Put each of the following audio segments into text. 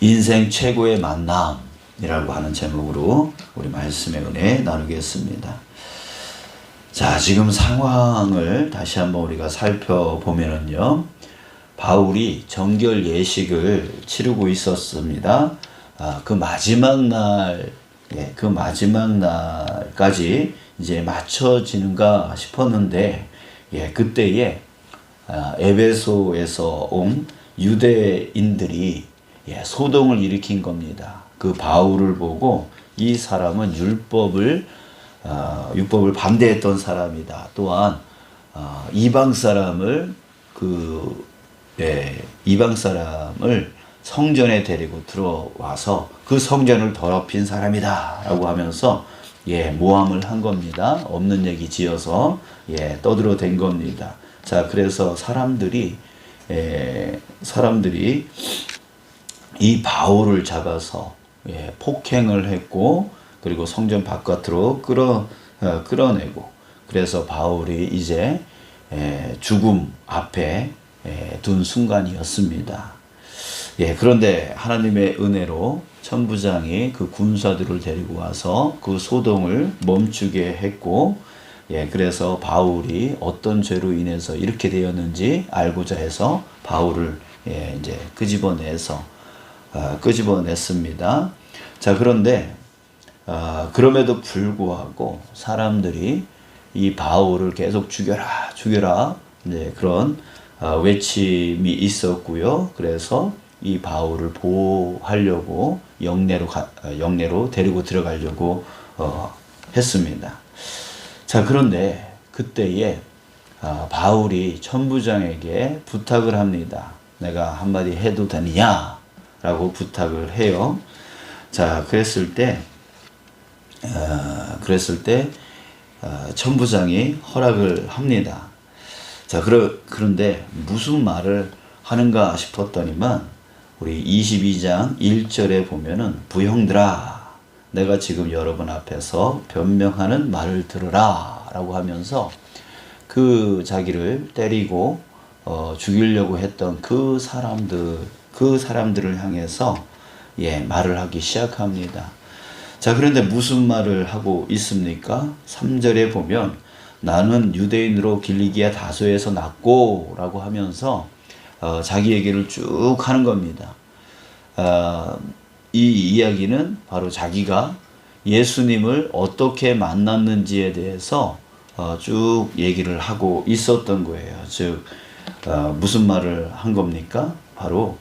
인생 최고의 만남이라고 하는 제목으로 우리 말씀의 은혜 나누겠습니다. 자, 지금 상황을 다시 한번 우리가 살펴보면은요, 바울이 정결 예식을 치르고 있었습니다. 그 마지막 날까지 이제 맞춰지는가 싶었는데, 그때에 에베소에서 온 유대인들이 소동을 일으킨 겁니다. 그 바울을 보고 이 사람은 율법을 반대했던 사람이다. 또한 이방 사람을 성전에 데리고 들어와서 그 성전을 더럽힌 사람이다라고 하면서 모함을 한 겁니다. 없는 얘기 지어서 떠들어댄 겁니다. 자, 그래서 사람들이 이 바울을 잡아서 폭행을 했고, 그리고 성전 바깥으로 끌어내고, 그래서 바울이 이제 죽음 앞에 둔 순간이었습니다. 그런데 하나님의 은혜로 천부장이 그 군사들을 데리고 와서 그 소동을 멈추게 했고, 그래서 바울이 어떤 죄로 인해서 이렇게 되었는지 알고자 해서 바울을 이제 끄집어냈습니다. 자, 그런데 그럼에도 불구하고 사람들이 이 바울을 계속 죽여라 그런 외침이 있었고요. 그래서 이 바울을 보호하려고 영내로 데리고 들어가려고 했습니다. 자, 그런데 그때에 바울이 천부장에게 부탁을 합니다. 내가 한마디 해도 되느냐? 라고 부탁을 해요. 자, 그랬을 때 천부장이 허락을 합니다. 자, 그런데 무슨 말을 하는가 싶었더니만, 우리 22장 1절에 보면은, 부형들아, 내가 지금 여러분 앞에서 변명하는 말을 들으라 라고 하면서 그 자기를 때리고 죽이려고 했던 그 사람들을 향해서 말을 하기 시작합니다. 자, 그런데 무슨 말을 하고 있습니까? 3절에 보면, 나는 유대인으로 길리기아 다소에서 났고 라고 하면서 자기 얘기를 쭉 하는 겁니다. 이 이야기는 바로 자기가 예수님을 어떻게 만났는지에 대해서 쭉 얘기를 하고 있었던 거예요. 즉, 무슨 말을 한 겁니까? 바로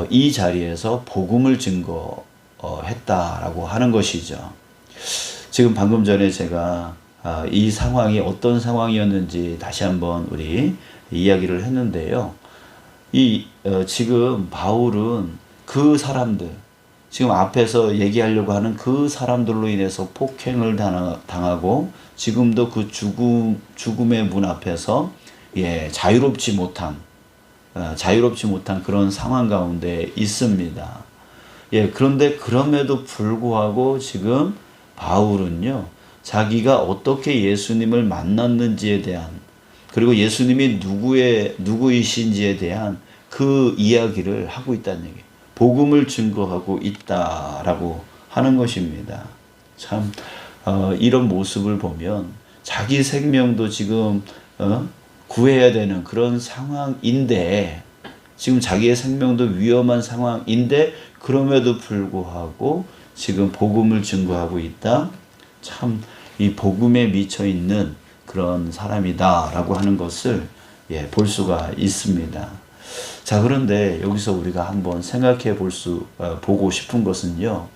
이 자리에서 복음을 증거했다라고 하는 것이죠. 지금 방금 전에 제가 이 상황이 어떤 상황이었는지 다시 한번 우리 이야기를 했는데요. 지금 바울은 그 사람들, 지금 앞에서 얘기하려고 하는 그 사람들로 인해서 폭행을 당하고, 지금도 그 죽음의 문 앞에서 자유롭지 못한 그런 상황 가운데 있습니다. 그런데 그럼에도 불구하고 지금 바울은요, 자기가 어떻게 예수님을 만났는지에 대한, 그리고 예수님이 누구이신지에 대한 그 이야기를 하고 있다는 얘기예요. 복음을 증거하고 있다라고 하는 것입니다. 참, 이런 모습을 보면 자기 생명도 지금 구해야 되는 그런 상황인데, 지금 자기의 생명도 위험한 상황인데, 그럼에도 불구하고 지금 복음을 증거하고 있다. 참, 이 복음에 미쳐 있는 그런 사람이다라고 하는 것을 볼 수가 있습니다. 자, 그런데 여기서 우리가 한번 보고 싶은 것은요,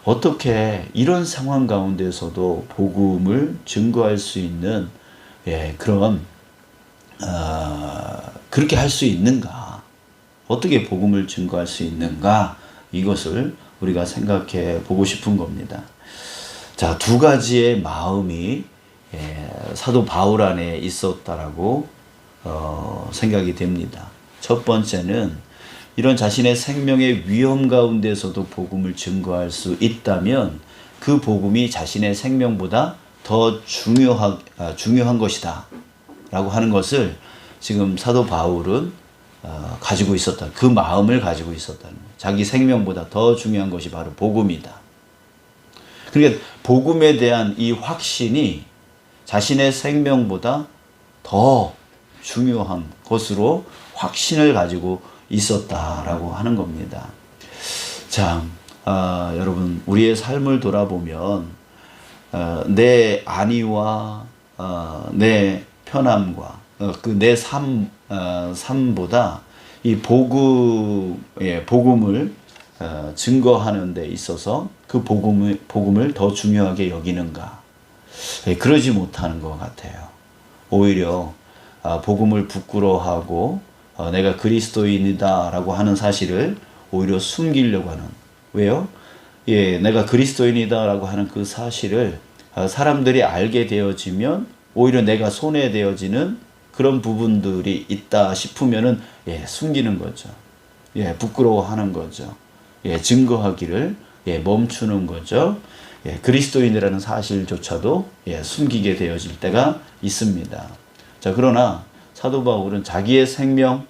어떻게 이런 상황 가운데서도 복음을 증거할 수 있는 그렇게 할 수 있는가? 어떻게 복음을 증거할 수 있는가? 이것을 우리가 생각해 보고 싶은 겁니다. 자, 두 가지의 마음이 사도 바울 안에 있었다라고 생각이 됩니다. 첫 번째는, 이런 자신의 생명의 위험 가운데서도 복음을 증거할 수 있다면 그 복음이 자신의 생명보다 더 중요한 것이다 라고 하는 것을 지금 사도 바울은 가지고 있었다. 그 마음을 가지고 있었다는 거예요. 자기 생명보다 더 중요한 것이 바로 복음이다. 그러니까 복음에 대한 이 확신이 자신의 생명보다 더 중요한 것으로 확신을 가지고 있었다라고 하는 겁니다. 자, 여러분, 우리의 삶을 돌아보면 내 안위와 내 편함과 내 삶보다 이 복음을 증거하는 데 있어서 그 복음을 더 중요하게 여기는가? 그러지 못하는 것 같아요. 오히려 복음을 부끄러워하고 내가 그리스도인이다 라고 하는 사실을 오히려 숨기려고 하는. 왜요? 내가 그리스도인이다 라고 하는 그 사실을 사람들이 알게 되어지면 오히려 내가 손해되어지는 그런 부분들이 있다 싶으면은 숨기는 거죠. 부끄러워하는 거죠. 증거하기를 멈추는 거죠. 그리스도인이라는 사실조차도 숨기게 되어질 때가 있습니다. 자, 그러나 사도 바울은 자기의 생명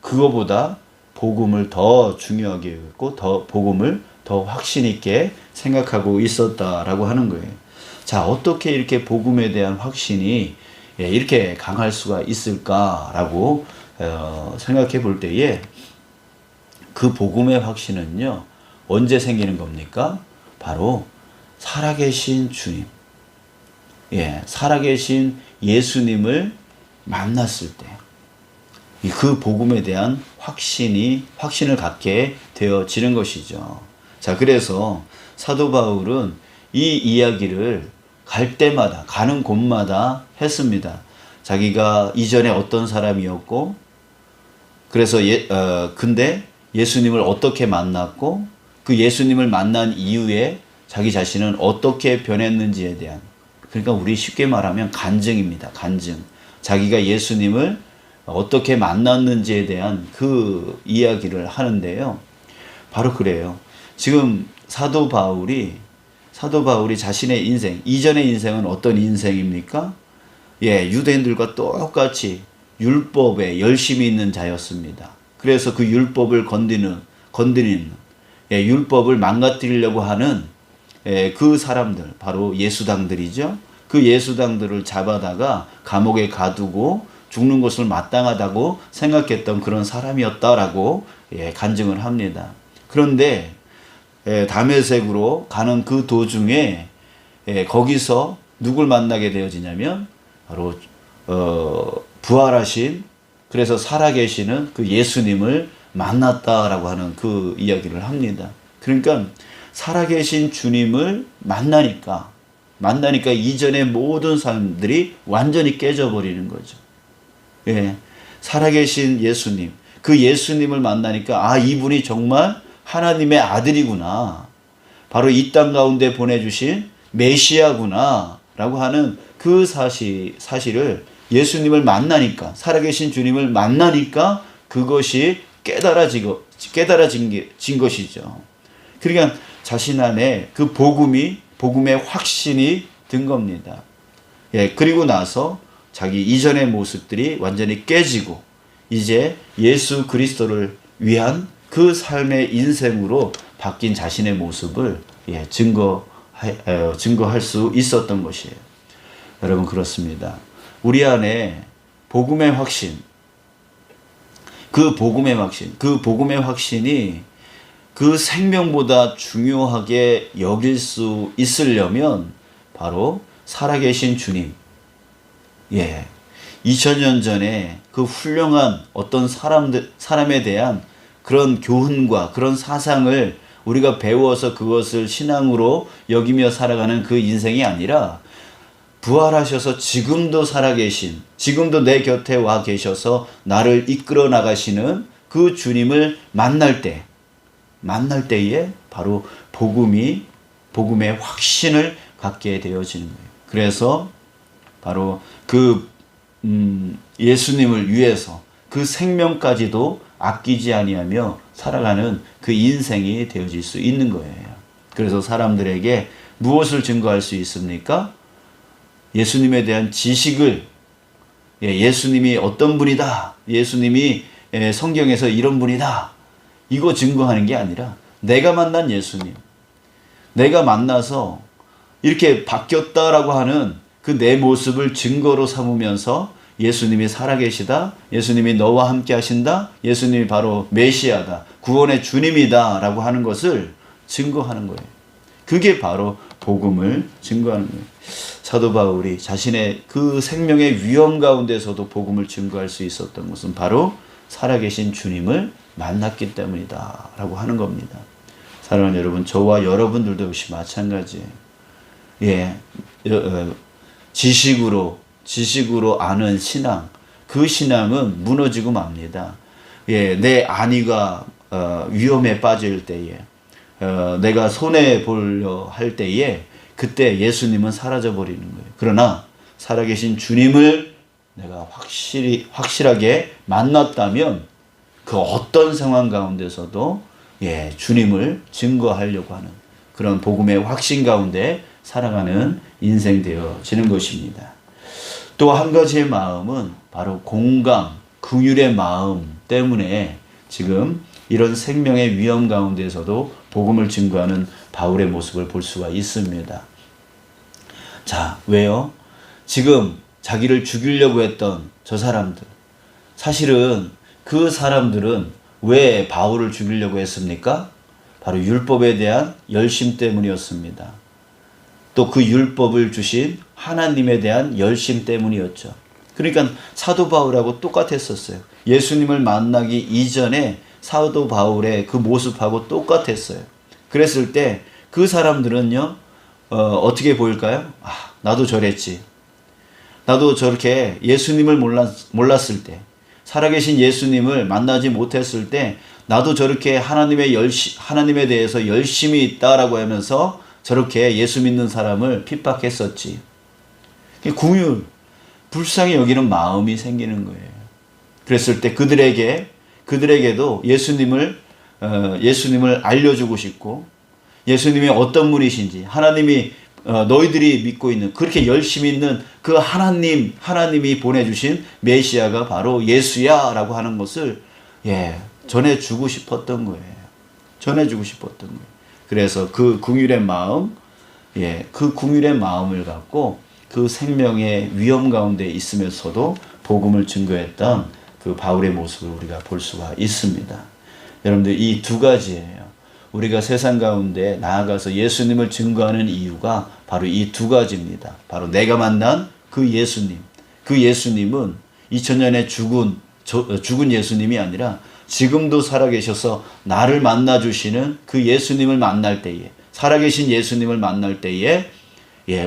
그거보다 복음을 더 중요하게 여겼고 복음을 더 확신 있게 생각하고 있었다라고 하는 거예요. 자, 어떻게 이렇게 복음에 대한 확신이 이렇게 강할 수가 있을까라고 생각해 볼 때에 그 복음의 확신은요, 언제 생기는 겁니까? 바로 살아계신 주님, 살아계신 예수님을 만났을 때, 그 복음에 대한 확신을 갖게 되어지는 것이죠. 자, 그래서 사도 바울은 이 이야기를 갈 때마다, 가는 곳마다 했습니다. 자기가 이전에 어떤 사람이었고, 그래서 근데 예수님을 어떻게 만났고, 그 예수님을 만난 이후에 자기 자신은 어떻게 변했는지에 대한, 그러니까 우리 쉽게 말하면 간증입니다. 간증. 자기가 예수님을 어떻게 만났는지에 대한 그 이야기를 하는데요. 바로 그래요. 지금 사도 바울이 자신의 인생, 이전의 인생은 어떤 인생입니까? 유대인들과 똑같이 율법에 열심히 있는 자였습니다. 그래서 그 율법을 건드리는 율법을 망가뜨리려고 하는 그 사람들, 바로 예수당들이죠. 그 예수당들을 잡아다가 감옥에 가두고 죽는 것을 마땅하다고 생각했던 그런 사람이었다라고 간증을 합니다. 그런데 다메섹으로 가는 그 도중에 거기서 누굴 만나게 되어지냐면 바로 부활하신, 그래서 살아계시는 그 예수님을 만났다라고 하는 그 이야기를 합니다. 그러니까 살아계신 주님을 만나니까 이전의 모든 삶들이 완전히 깨져버리는 거죠. 살아계신 예수님, 그 예수님을 만나니까 이분이 정말 하나님의 아들이구나, 바로 이 땅 가운데 보내주신 메시아구나 라고 하는 그 사실을 예수님을 만나니까, 살아계신 주님을 만나니까 그것이 깨달아진 것이죠. 그러니까 자신 안에 그 복음의 확신이 든 겁니다. 그리고 나서 자기 이전의 모습들이 완전히 깨지고 이제 예수 그리스도를 위한 그 삶의 인생으로 바뀐 자신의 모습을 증거할 수 있었던 것이에요. 여러분, 그렇습니다. 우리 안에 복음의 확신, 그 복음의 확신이 그 생명보다 중요하게 여길 수 있으려면 바로 살아계신 주님, 2000년 전에 그 훌륭한 어떤 사람에 대한 그런 교훈과 그런 사상을 우리가 배워서 그것을 신앙으로 여기며 살아가는 그 인생이 아니라, 부활하셔서 지금도 살아계신, 지금도 내 곁에 와 계셔서 나를 이끌어 나가시는 그 주님을 만날 때에 바로 복음의 확신을 갖게 되어지는 거예요. 그래서 바로 그 예수님을 위해서 그 생명까지도 아끼지 아니하며 살아가는 그 인생이 되어질 수 있는 거예요. 그래서 사람들에게 무엇을 증거할 수 있습니까? 예수님에 대한 지식을, 예수님이 어떤 분이다, 예수님이 성경에서 이런 분이다 이거 증거하는 게 아니라 내가 만난 예수님, 내가 만나서 이렇게 바뀌었다라고 하는 그 내 모습을 증거로 삼으면서 예수님이 살아계시다, 예수님이 너와 함께 하신다, 예수님이 바로 메시아다, 구원의 주님이다 라고 하는 것을 증거하는 거예요. 그게 바로 복음을 증거하는 거예요. 사도 바울이 자신의 그 생명의 위험 가운데서도 복음을 증거할 수 있었던 것은 바로 살아계신 주님을 만났기 때문이다 라고 하는 겁니다. 사랑하는 여러분, 저와 여러분들도 역시 마찬가지예요. 지식으로 아는 신앙, 그 신앙은 무너지고 맙니다. 내 안위가 위험에 빠질 때에, 내가 손해보려 할 때에 그때 예수님은 사라져 버리는 거예요. 그러나 살아계신 주님을 내가 확실하게 만났다면 그 어떤 상황 가운데서도 주님을 증거하려고 하는 그런 복음의 확신 가운데 살아가는 인생 되어지는 것입니다. 또 한 가지의 마음은 바로 공감, 긍휼의 마음 때문에 지금 이런 생명의 위험 가운데서도 복음을 증거하는 바울의 모습을 볼 수가 있습니다. 자, 왜요? 지금 자기를 죽이려고 했던 저 사람들, 사실은 그 사람들은 왜 바울을 죽이려고 했습니까? 바로 율법에 대한 열심 때문이었습니다. 또 그 율법을 주신 하나님에 대한 열심 때문이었죠. 그러니까 사도 바울하고 똑같았었어요. 예수님을 만나기 이전에 사도 바울의 그 모습하고 똑같았어요. 그랬을 때 그 사람들은요, 어떻게 보일까요? 나도 저랬지. 나도 저렇게 예수님을 몰랐을 때, 살아계신 예수님을 만나지 못했을 때, 나도 저렇게 하나님에 대해서 열심히 있다라고 하면서 저렇게 예수 믿는 사람을 핍박했었지. 긍휼, 불쌍히 여기는 마음이 생기는 거예요. 그랬을 때 그들에게도 예수님을 알려주고 싶고, 예수님이 어떤 분이신지, 하나님이 너희들이 믿고 있는, 그렇게 열심히 있는 그 하나님이 보내주신 메시아가 바로 예수야 라고 하는 것을 전해주고 싶었던 거예요. 전해주고 싶었던 거예요. 그래서 그 긍휼의 마음, 그 긍휼의 마음을 갖고 그 생명의 위험 가운데 있으면서도 복음을 증거했던 그 바울의 모습을 우리가 볼 수가 있습니다. 여러분들, 이 두 가지예요. 우리가 세상 가운데 나아가서 예수님을 증거하는 이유가 바로 이 두 가지입니다. 바로 내가 만난 그 예수님. 그 예수님은 2000년에 죽은 예수님이 아니라 지금도 살아계셔서 나를 만나주시는 그 예수님을 만날 때에, 살아계신 예수님을 만날 때에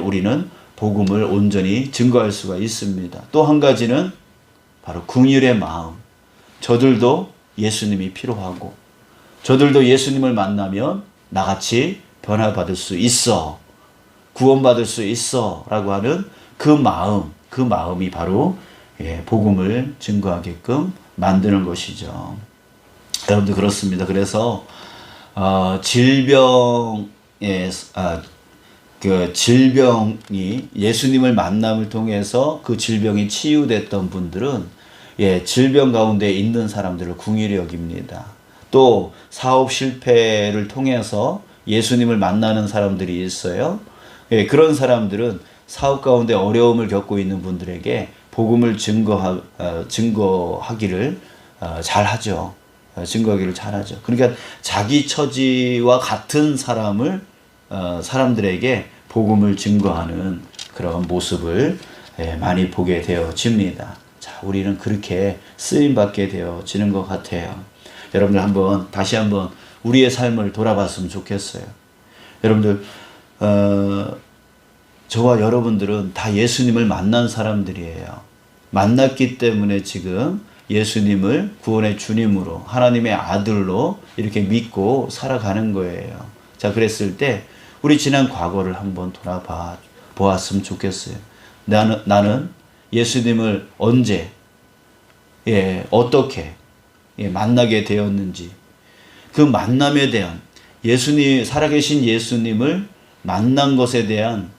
우리는 복음을 온전히 증거할 수가 있습니다. 또 한 가지는 바로 긍휼의 마음. 저들도 예수님이 필요하고, 저들도 예수님을 만나면 나같이 변화받을 수 있어, 구원받을 수 있어 라고 하는 그 마음이 바로 복음을 증거하게끔 만드는 것이죠. 여러분들, 그렇습니다. 그래서 질병이 예수님을 만남을 통해서 그 질병이 치유됐던 분들은 질병 가운데 있는 사람들을 긍휼히 여깁니다. 또 사업 실패를 통해서 예수님을 만나는 사람들이 있어요. 그런 사람들은 사업 가운데 어려움을 겪고 있는 분들에게 복음을 증거하기를 잘하죠. 증거하기를 잘하죠. 그러니까 자기 처지와 같은 사람들에게 복음을 증거하는 그런 모습을 많이 보게 되어집니다. 자, 우리는 그렇게 쓰임받게 되어지는 것 같아요. 여러분들 다시 한번 우리의 삶을 돌아봤으면 좋겠어요. 여러분들, 저와 여러분들은 다 예수님을 만난 사람들이에요. 만났기 때문에 지금 예수님을 구원의 주님으로, 하나님의 아들로 이렇게 믿고 살아가는 거예요. 자, 그랬을 때 우리 지난 과거를 한번 보았으면 좋겠어요. 나는 예수님을 언제, 어떻게 만나게 되었는지, 그 만남에 대한, 살아계신 예수님을 만난 것에 대한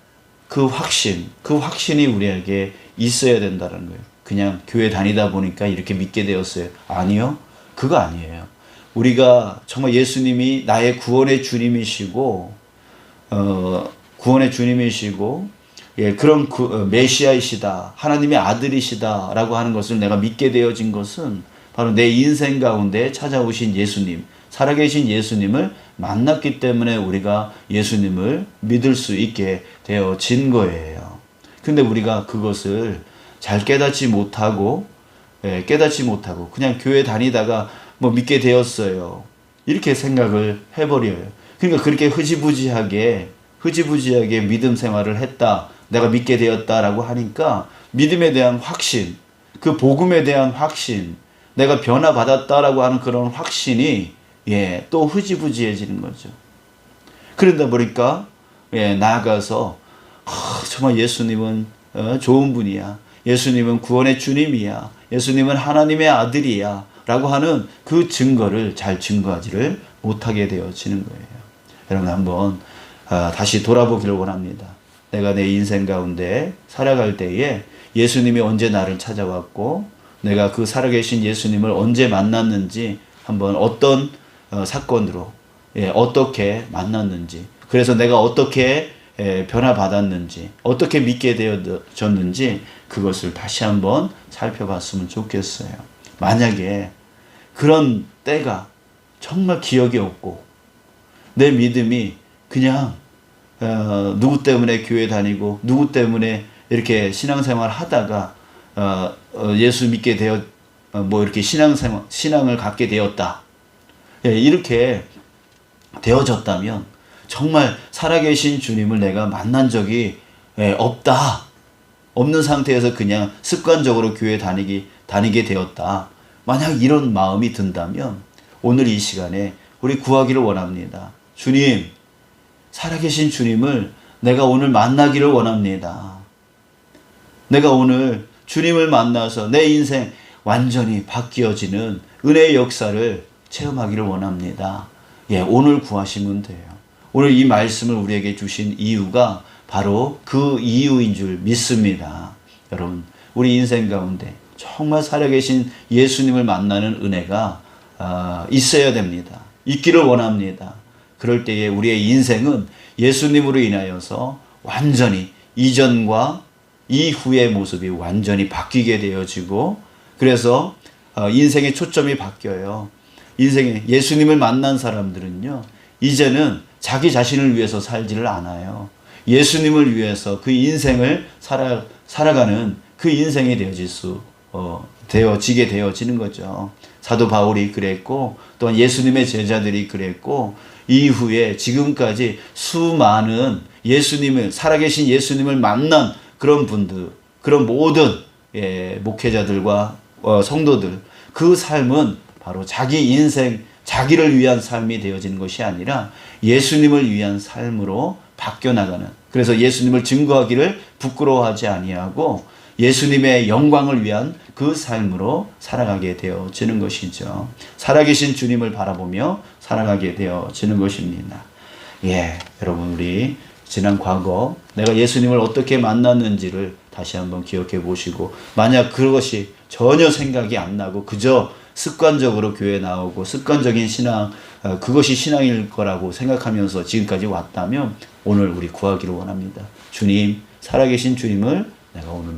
그 확신이 우리에게 있어야 된다는 거예요. 그냥 교회 다니다 보니까 이렇게 믿게 되었어요. 아니요. 그거 아니에요. 우리가 정말 예수님이 나의 구원의 주님이시고 구원의 주님이시고 그런 메시아이시다, 하나님의 아들이시다라고 하는 것을 내가 믿게 되어진 것은 바로 내 인생 가운데 찾아오신 예수님, 살아계신 예수님을 만났기 때문에 우리가 예수님을 믿을 수 있게 되어진 거예요. 근데 우리가 그것을 잘 깨닫지 못하고 그냥 교회 다니다가 뭐 믿게 되었어요, 이렇게 생각을 해버려요. 그러니까 그렇게 흐지부지하게 믿음 생활을 했다, 내가 믿게 되었다라고 하니까 믿음에 대한 확신, 그 복음에 대한 확신, 내가 변화받았다라고 하는 그런 확신이 또 흐지부지해지는 거죠. 그러다 보니까 나아가서 정말 예수님은 좋은 분이야, 예수님은 구원의 주님이야, 예수님은 하나님의 아들이야 라고 하는 그 증거를 잘 증거하지를 못하게 되어지는 거예요. 여러분 한번 다시 돌아보기를 원합니다. 내가 내 인생 가운데 살아갈 때에 예수님이 언제 나를 찾아왔고 내가 그 살아계신 예수님을 언제 만났는지, 한번 어떤 사건으로 어떻게 만났는지, 그래서 내가 어떻게 변화받았는지, 어떻게 믿게 되어졌는지 그것을 다시 한번 살펴봤으면 좋겠어요. 만약에 그런 때가 정말 기억이 없고 내 믿음이 그냥 누구 때문에 교회 다니고 누구 때문에 이렇게 신앙생활 하다가 예수 믿게 되어 뭐 이렇게 신앙을 갖게 되었다, 이렇게 되어졌다면 정말 살아계신 주님을 내가 만난 적이 없는 상태에서 그냥 습관적으로 교회 다니게 되었다, 만약 이런 마음이 든다면 오늘 이 시간에 우리 구하기를 원합니다. 주님, 살아계신 주님을 내가 오늘 만나기를 원합니다. 내가 오늘 주님을 만나서 내 인생 완전히 바뀌어지는 은혜의 역사를 체험하기를 원합니다. 오늘 구하시면 돼요. 오늘 이 말씀을 우리에게 주신 이유가 바로 그 이유인 줄 믿습니다. 여러분, 우리 인생 가운데 정말 살아계신 예수님을 만나는 은혜가 있어야 됩니다. 있기를 원합니다. 그럴 때에 우리의 인생은 예수님으로 인하여서 완전히 이전과 이후의 모습이 완전히 바뀌게 되어지고, 그래서 인생의 초점이 바뀌어요. 인생에 예수님을 만난 사람들은요, 이제는 자기 자신을 위해서 살지를 않아요. 예수님을 위해서 그 인생을 살아가는 그 인생이 되어지게 되어지는 거죠. 사도 바울이 그랬고, 또한 예수님의 제자들이 그랬고, 이후에 지금까지 수많은 살아계신 예수님을 만난 그런 분들, 그런 모든 목회자들과 성도들, 그 삶은 바로 자기 인생, 자기를 위한 삶이 되어지는 것이 아니라 예수님을 위한 삶으로 바뀌어나가는, 그래서 예수님을 증거하기를 부끄러워하지 아니하고 예수님의 영광을 위한 그 삶으로 살아가게 되어지는 것이죠. 살아계신 주님을 바라보며 살아가게 되어지는 것입니다. 여러분, 우리 지난 과거 내가 예수님을 어떻게 만났는지를 다시 한번 기억해 보시고, 만약 그것이 전혀 생각이 안 나고 그저 습관적으로 교회 나오고 습관적인 신앙, 그것이 신앙일 거라고 생각하면서 지금까지 왔다면 오늘 우리 구하기를 원합니다. 주님, 살아계신 주님을 내가 오늘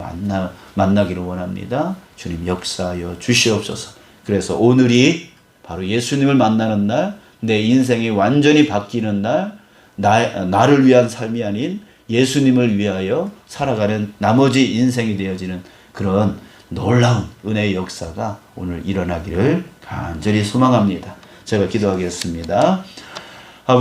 만나기를 원합니다. 주님, 역사하여 주시옵소서. 그래서 오늘이 바로 예수님을 만나는 날, 내 인생이 완전히 바뀌는 날, 나를 위한 삶이 아닌 예수님을 위하여 살아가는 나머지 인생이 되어지는 그런 놀라운 은혜의 역사가 오늘 일어나기를 간절히 소망합니다. 제가 기도하겠습니다.